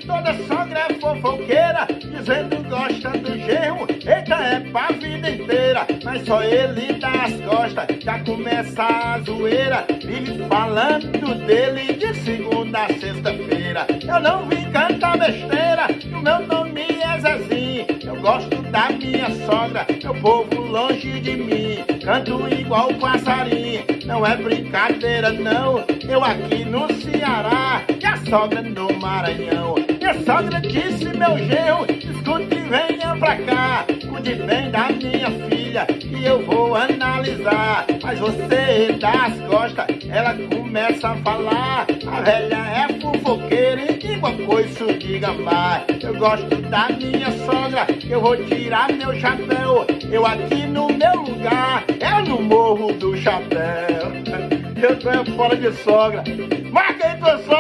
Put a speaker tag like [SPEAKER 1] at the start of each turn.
[SPEAKER 1] toda sogra é fofoqueira, dizendo gosta do genro, eita, é pra vida inteira. Mas só ele dá as costas, já começa a zoeira, vive falando dele de segunda a sexta-feira. Eu não vim cantar besteira, o meu nome é Zezinho, eu gosto da minha sogra, meu povo longe de mim, canto igual passarinho, não é brincadeira não, eu aqui no Ceará, e a sogra no Maranhão. Minha sogra disse, meu genro, escute e venha pra cá, cuide bem da minha filha, que eu vou analisar. Mas você dá as costas, ela começa a falar, a velha é fofoqueira e igual coiso diga mais. Eu gosto da minha sogra, eu vou tirar meu chapéu, eu aqui no meu lugar, é no Morro do Chapéu. Eu tô fora de sogra, marca aí tua sogra.